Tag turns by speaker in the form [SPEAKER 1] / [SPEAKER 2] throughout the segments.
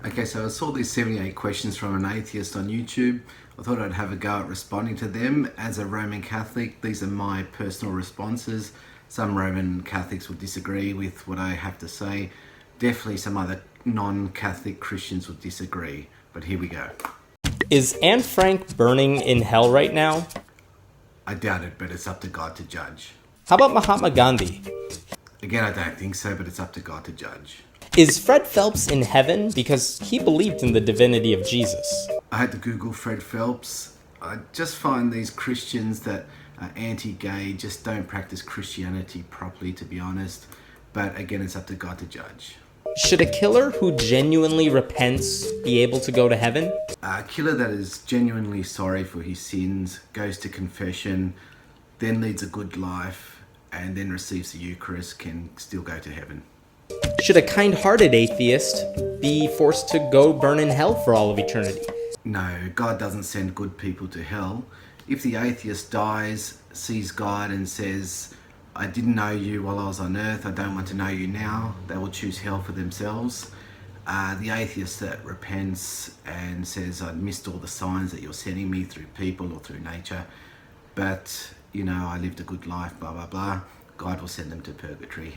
[SPEAKER 1] Okay, so I saw these 78 questions from an atheist on YouTube. I thought I'd have a go at responding to them. As a Roman Catholic, these are my personal responses. Some Roman Catholics will disagree with what I have to say. Definitely some other non-Catholic Christians will disagree. But here we go.
[SPEAKER 2] Is Anne Frank burning in hell right now?
[SPEAKER 1] I doubt it, but it's up to God to judge.
[SPEAKER 2] How about Mahatma Gandhi?
[SPEAKER 1] Again, I don't think so, but it's up to God to judge.
[SPEAKER 2] Is Fred Phelps in heaven because he believed in the divinity of Jesus?
[SPEAKER 1] I had to Google Fred Phelps. I just find these Christians that are anti-gay just don't practice Christianity properly, to be honest. But again, it's up to God to judge.
[SPEAKER 2] Should a killer who genuinely repents be able to go to heaven?
[SPEAKER 1] A killer that is genuinely sorry for his sins, goes to confession, then leads a good life, and then receives the Eucharist can still go to heaven.
[SPEAKER 2] Should a kind-hearted atheist be forced to go burn in hell for all of eternity?
[SPEAKER 1] No, God doesn't send good people to hell. If the atheist dies, sees God and says, I didn't know you while I was on earth, I don't want to know you now, they will choose hell for themselves. The atheist that repents and says, I missed all the signs that you're sending me through people or through nature, but, I lived a good life, blah, blah, blah, God will send them to purgatory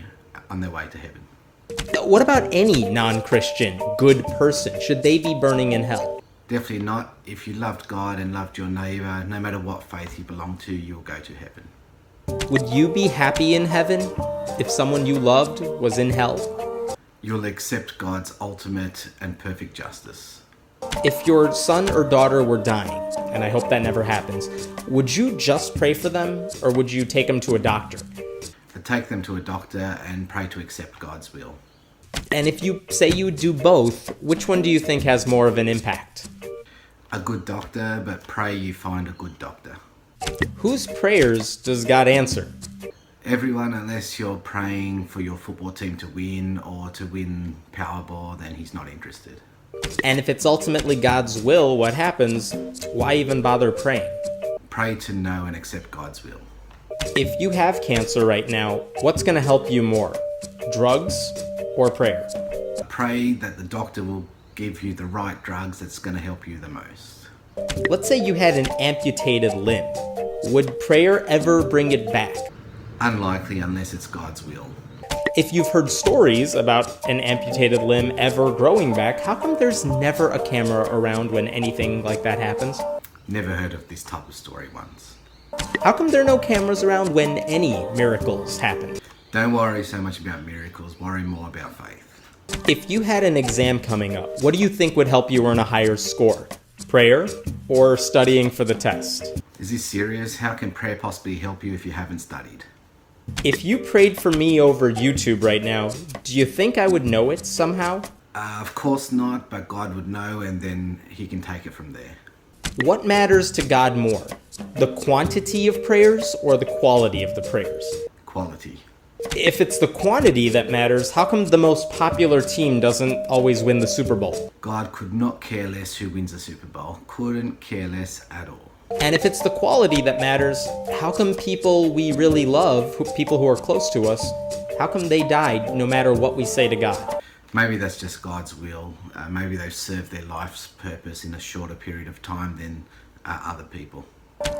[SPEAKER 1] on their way to heaven.
[SPEAKER 2] What about any non-Christian good person? Should they be burning in hell?
[SPEAKER 1] Definitely not. If you loved God and loved your neighbour, no matter what faith you belong to, you'll go to heaven.
[SPEAKER 2] Would you be happy in heaven if someone you loved was in hell?
[SPEAKER 1] You'll accept God's ultimate and perfect justice.
[SPEAKER 2] If your son or daughter were dying, and I hope that never happens, would you just pray for them, or would you take them to a doctor?
[SPEAKER 1] I'd take them to a doctor and pray to accept God's will.
[SPEAKER 2] And if you say you would do both, which one do you think has more of an impact?
[SPEAKER 1] A good doctor, but pray you find a good doctor.
[SPEAKER 2] Whose prayers does God answer?
[SPEAKER 1] Everyone, unless you're praying for your football team to win or to win Powerball, then he's not interested.
[SPEAKER 2] And if it's ultimately God's will, what happens? Why even bother praying?
[SPEAKER 1] Pray to know and accept God's will.
[SPEAKER 2] If you have cancer right now, what's going to help you more? Drugs or prayer?
[SPEAKER 1] Pray that the doctor will give you the right drugs that's going to help you the most.
[SPEAKER 2] Let's say you had an amputated limb. Would prayer ever bring it back?
[SPEAKER 1] Unlikely unless it's God's will.
[SPEAKER 2] If you've heard stories about an amputated limb ever growing back, how come there's never a camera around when anything like that happens?
[SPEAKER 1] Never heard of this type of story once.
[SPEAKER 2] How come there are no cameras around when any miracles happen?
[SPEAKER 1] Don't worry so much about miracles, worry more about faith.
[SPEAKER 2] If you had an exam coming up, what do you think would help you earn a higher score? Prayer or studying for the test?
[SPEAKER 1] Is this serious? How can prayer possibly help you if you haven't studied?
[SPEAKER 2] If you prayed for me over YouTube right now, do you think I would know it somehow?
[SPEAKER 1] Of course not, but God would know and then he can take it from there.
[SPEAKER 2] What matters to God more? The quantity of prayers or the quality of the prayers?
[SPEAKER 1] Quality.
[SPEAKER 2] If it's the quantity that matters, how come the most popular team doesn't always win the Super Bowl?
[SPEAKER 1] God could not care less who wins the Super Bowl. Couldn't care less at all.
[SPEAKER 2] And if it's the quality that matters, how come people we really love, people who are close to us, how come they died no matter what we say to God?
[SPEAKER 1] Maybe that's just God's will. Maybe they've served their life's purpose in a shorter period of time than other people.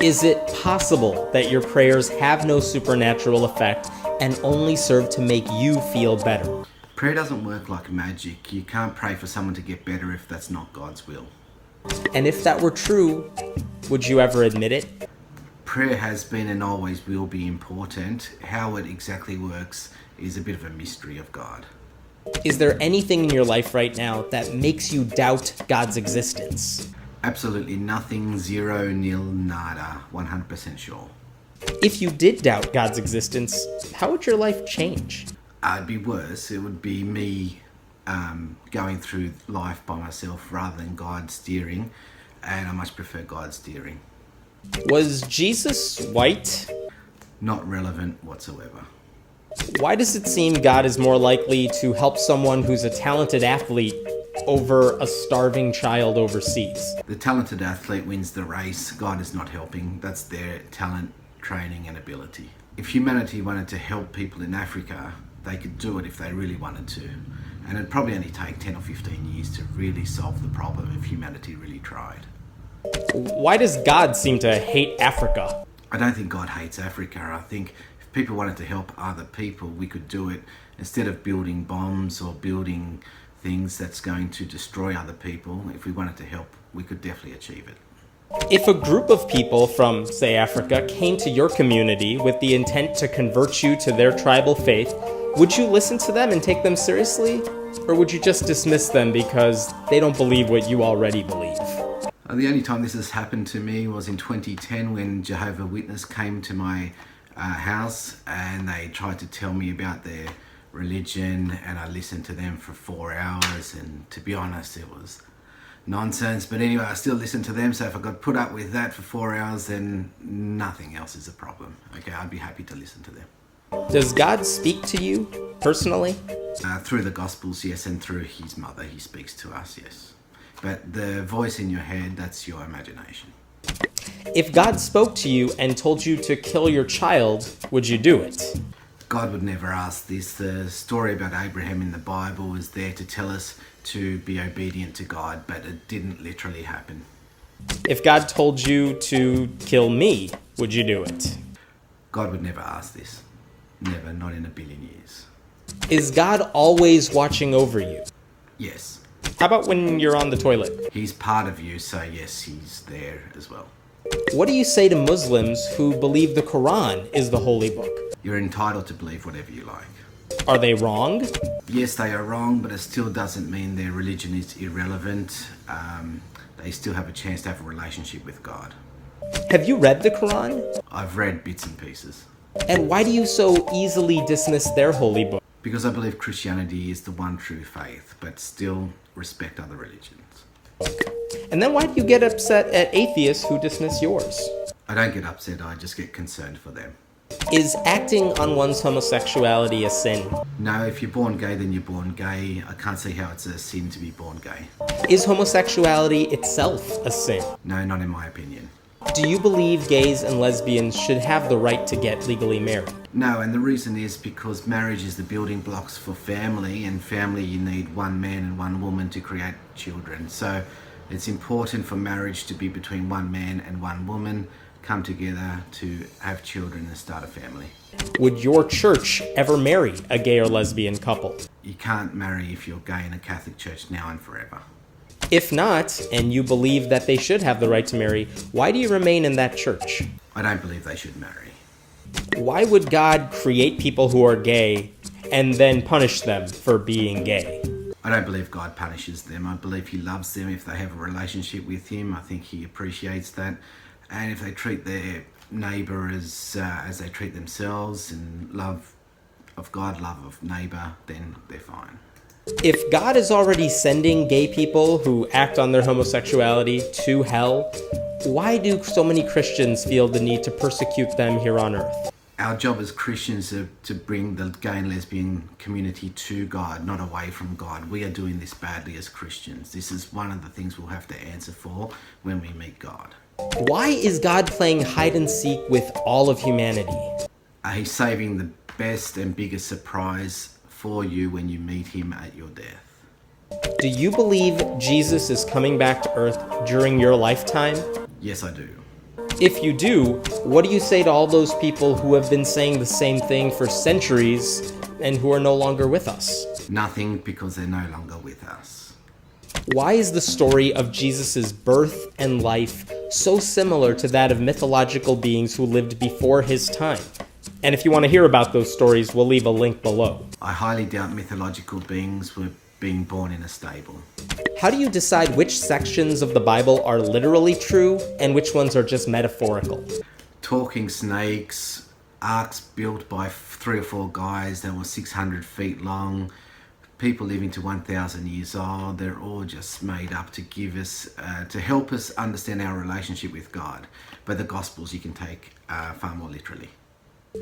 [SPEAKER 2] Is it possible that your prayers have no supernatural effect and only serve to make you feel better?
[SPEAKER 1] Prayer doesn't work like magic. You can't pray for someone to get better if that's not God's will.
[SPEAKER 2] And if that were true, would you ever admit it?
[SPEAKER 1] Prayer has been and always will be important. How it exactly works is a bit of a mystery of God.
[SPEAKER 2] Is there anything in your life right now that makes you doubt God's existence?
[SPEAKER 1] Absolutely nothing, zero, nil, nada, 100% sure.
[SPEAKER 2] If you did doubt God's existence, how would your life change?
[SPEAKER 1] It'd be worse. It would be me going through life by myself rather than God steering, and I much prefer God steering.
[SPEAKER 2] Was Jesus white?
[SPEAKER 1] Not relevant whatsoever.
[SPEAKER 2] Why does it seem God is more likely to help someone who's a talented athlete over a starving child overseas?
[SPEAKER 1] The talented athlete wins the race. God is not helping. That's their talent, training and ability. If humanity wanted to help people in Africa, they could do it if they really wanted to. And it'd probably only take 10 or 15 years to really solve the problem if humanity really tried.
[SPEAKER 2] Why does God seem to hate Africa?
[SPEAKER 1] I don't think God hates Africa. I think if people wanted to help other people, we could do it instead of building bombs or building things that's going to destroy other people. If we wanted to help, we could definitely achieve it.
[SPEAKER 2] If a group of people from, say, Africa came to your community with the intent to convert you to their tribal faith, would you listen to them and take them seriously? Or would you just dismiss them because they don't believe what you already believe?
[SPEAKER 1] The only time this has happened to me was in 2010 when Jehovah's Witness came to my house and they tried to tell me about their religion, and I listened to them for 4 hours, and to be honest, it was nonsense. But anyway, I still listened to them, so if I got put up with that for 4 hours, then nothing else is a problem. Okay, I'd be happy to listen to them.
[SPEAKER 2] Does God speak to you personally?
[SPEAKER 1] Through the Gospels, yes, and through his mother, he speaks to us, yes. But the voice in your head, that's your imagination.
[SPEAKER 2] If God spoke to you and told you to kill your child, would you do it?
[SPEAKER 1] God would never ask this. The story about Abraham in the Bible is there to tell us to be obedient to God, but it didn't literally happen.
[SPEAKER 2] If God told you to kill me, would you do it?
[SPEAKER 1] God would never ask this. Never, not in a billion years.
[SPEAKER 2] Is God always watching over you?
[SPEAKER 1] Yes.
[SPEAKER 2] How about when you're on the toilet?
[SPEAKER 1] He's part of you, so yes, he's there as well.
[SPEAKER 2] What do you say to Muslims who believe the Quran is the holy book?
[SPEAKER 1] You're entitled to believe whatever you like.
[SPEAKER 2] Are they wrong?
[SPEAKER 1] Yes, they are wrong, but it still doesn't mean their religion is irrelevant. They still have a chance to have a relationship with God.
[SPEAKER 2] Have you read the Quran?
[SPEAKER 1] I've read bits and pieces.
[SPEAKER 2] And why do you so easily dismiss their holy book?
[SPEAKER 1] Because I believe Christianity is the one true faith, but still respect other religions.
[SPEAKER 2] And then why do you get upset at atheists who dismiss yours?
[SPEAKER 1] I don't get upset, I just get concerned for them.
[SPEAKER 2] Is acting on one's homosexuality a sin?
[SPEAKER 1] No, if you're born gay, then you're born gay. I can't see how it's a sin to be born gay.
[SPEAKER 2] Is homosexuality itself a sin?
[SPEAKER 1] No, not in my opinion.
[SPEAKER 2] Do you believe gays and lesbians should have the right to get legally married?
[SPEAKER 1] No, and the reason is because marriage is the building blocks for family, and family you need one man and one woman to create children. So it's important for marriage to be between one man and one woman, come together to have children and start a family.
[SPEAKER 2] Would your church ever marry a gay or lesbian couple?
[SPEAKER 1] You can't marry if you're gay in a Catholic church now and forever.
[SPEAKER 2] If not, and you believe that they should have the right to marry, why do you remain in that church?
[SPEAKER 1] I don't believe they should marry.
[SPEAKER 2] Why would God create people who are gay and then punish them for being gay?
[SPEAKER 1] I don't believe God punishes them. I believe he loves them if they have a relationship with him. I think he appreciates that. And if they treat their neighbour as they treat themselves, and love of God, love of neighbour, then they're fine.
[SPEAKER 2] If God is already sending gay people who act on their homosexuality to hell, why do so many Christians feel the need to persecute them here on earth?
[SPEAKER 1] Our job as Christians is to bring the gay and lesbian community to God, not away from God. We are doing this badly as Christians. This is one of the things we'll have to answer for when we meet God.
[SPEAKER 2] Why is God playing hide and seek with all of humanity?
[SPEAKER 1] He's saving the best and biggest surprise for you when you meet him at your death.
[SPEAKER 2] Do you believe Jesus is coming back to earth during your lifetime?
[SPEAKER 1] Yes, I do.
[SPEAKER 2] If you do, what do you say to all those people who have been saying the same thing for centuries and who are no longer with us?
[SPEAKER 1] Nothing, because they're no longer with us.
[SPEAKER 2] Why is the story of Jesus' birth and life so similar to that of mythological beings who lived before his time? And if you want to hear about those stories, we'll leave a link below.
[SPEAKER 1] I highly doubt mythological beings were being born in a stable.
[SPEAKER 2] How do you decide which sections of the Bible are literally true and which ones are just metaphorical?
[SPEAKER 1] Talking snakes, arks built by 3 or 4 guys that were 600 feet long, people living to 1,000 years old, they're all just made up to give us, to help us understand our relationship with God. But the Gospels you can take far more literally.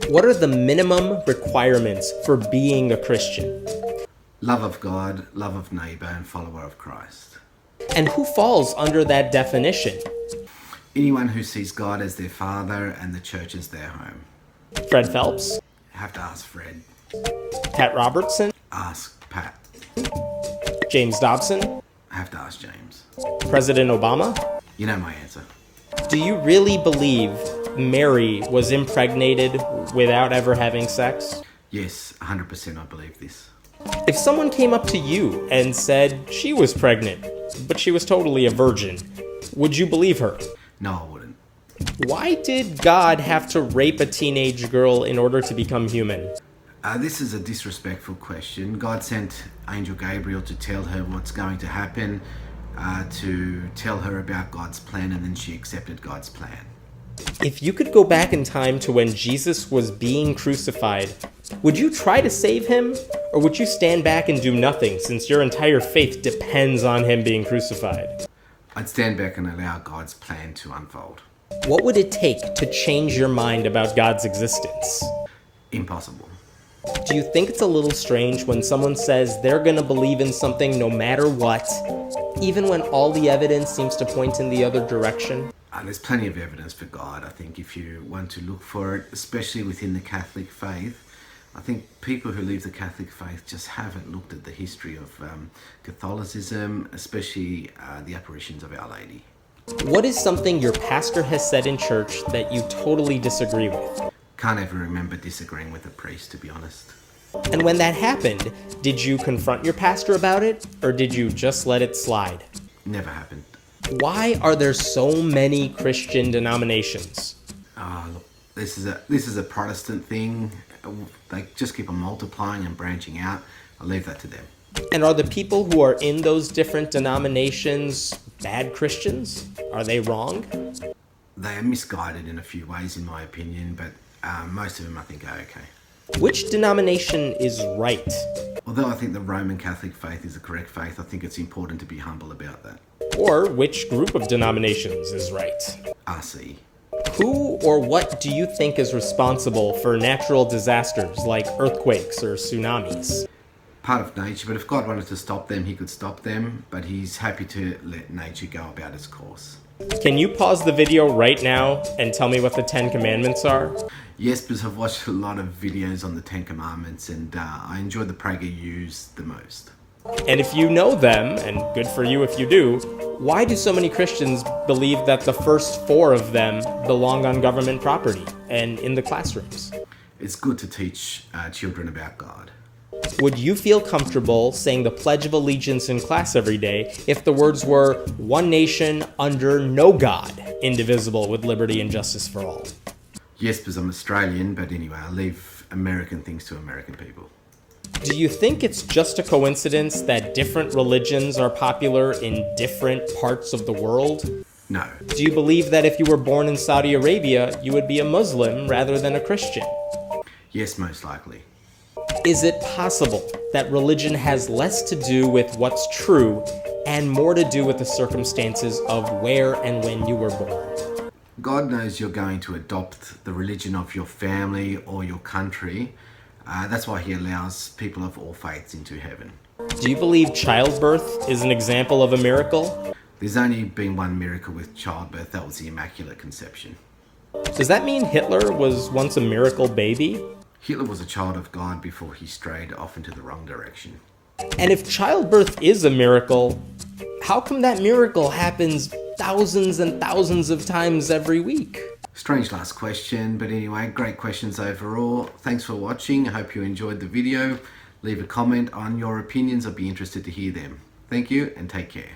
[SPEAKER 2] What are the minimum requirements for being a Christian?
[SPEAKER 1] Love of God, love of neighbour, and follower of Christ.
[SPEAKER 2] And who falls under that definition?
[SPEAKER 1] Anyone who sees God as their father and the church as their home.
[SPEAKER 2] Fred Phelps?
[SPEAKER 1] Have to ask Fred.
[SPEAKER 2] Pat Robertson?
[SPEAKER 1] Ask Pat.
[SPEAKER 2] James Dobson?
[SPEAKER 1] I have to ask James.
[SPEAKER 2] President Obama?
[SPEAKER 1] You know my answer.
[SPEAKER 2] Do you really believe Mary was impregnated without ever having sex?
[SPEAKER 1] Yes, 100% I believe this.
[SPEAKER 2] If someone came up to you and said she was pregnant, but she was totally a virgin, would you believe her?
[SPEAKER 1] No, I wouldn't.
[SPEAKER 2] Why did God have to rape a teenage girl in order to become human?
[SPEAKER 1] This is a disrespectful question. God sent Angel Gabriel to tell her what's going to happen, to tell her about God's plan, and then she accepted God's plan.
[SPEAKER 2] If you could go back in time to when Jesus was being crucified, would you try to save him? Or would you stand back and do nothing since your entire faith depends on him being crucified?
[SPEAKER 1] I'd stand back and allow God's plan to unfold.
[SPEAKER 2] What would it take to change your mind about God's existence?
[SPEAKER 1] Impossible.
[SPEAKER 2] Do you think it's a little strange when someone says they're going to believe in something no matter what, even when all the evidence seems to point in the other direction?
[SPEAKER 1] There's plenty of evidence for God, I think, if you want to look for it, especially within the Catholic faith. I think people who leave the Catholic faith just haven't looked at the history of Catholicism, especially the apparitions of Our Lady.
[SPEAKER 2] What is something your pastor has said in church that you totally disagree with?
[SPEAKER 1] Can't ever remember disagreeing with a priest, to be honest.
[SPEAKER 2] And when that happened, did you confront your pastor about it, or did you just let it slide?
[SPEAKER 1] Never happened.
[SPEAKER 2] Why are there so many Christian denominations?
[SPEAKER 1] Look, this is a Protestant thing. They just keep on multiplying and branching out. I'll leave that to them.
[SPEAKER 2] And are the people who are in those different denominations bad Christians? Are they wrong?
[SPEAKER 1] They are misguided in a few ways, in my opinion, but most of them I think are okay.
[SPEAKER 2] Which denomination is right?
[SPEAKER 1] Although I think the Roman Catholic faith is the correct faith, I think it's important to be humble about that.
[SPEAKER 2] Or which group of denominations is right?
[SPEAKER 1] RC.
[SPEAKER 2] Who or what do you think is responsible for natural disasters like earthquakes or tsunamis?
[SPEAKER 1] Part of nature, but if God wanted to stop them, he could stop them, but he's happy to let nature go about its course.
[SPEAKER 2] Can you pause the video right now and tell me what the 10 Commandments are?
[SPEAKER 1] Yes, because I've watched a lot of videos on the 10 Commandments, and I enjoy the PragerUs the most.
[SPEAKER 2] And if you know them, and good for you if you do, why do so many Christians believe that the first 4 of them belong on government property and in the classrooms?
[SPEAKER 1] It's good to teach children about God.
[SPEAKER 2] Would you feel comfortable saying the Pledge of Allegiance in class every day if the words were, "One nation under no God, indivisible with liberty and justice for all"?
[SPEAKER 1] Yes, because I'm Australian, but anyway, I leave American things to American people.
[SPEAKER 2] Do you think it's just a coincidence that different religions are popular in different parts of the world?
[SPEAKER 1] No.
[SPEAKER 2] Do you believe that if you were born in Saudi Arabia, you would be a Muslim rather than a Christian?
[SPEAKER 1] Yes, most likely.
[SPEAKER 2] Is it possible that religion has less to do with what's true and more to do with the circumstances of where and when you were born?
[SPEAKER 1] God knows you're going to adopt the religion of your family or your country. That's why he allows people of all faiths into heaven.
[SPEAKER 2] Do you believe childbirth is an example of a miracle?
[SPEAKER 1] There's only been one miracle with childbirth, that was the Immaculate Conception.
[SPEAKER 2] Does that mean Hitler was once a miracle baby?
[SPEAKER 1] Hitler was a child of God before he strayed off into the wrong direction.
[SPEAKER 2] And if childbirth is a miracle, how come that miracle happens thousands and thousands of times every week?
[SPEAKER 1] Strange last question, but anyway, great questions overall. Thanks for watching. I hope you enjoyed the video. Leave a comment on your opinions. I'd be interested to hear them. Thank you and take care.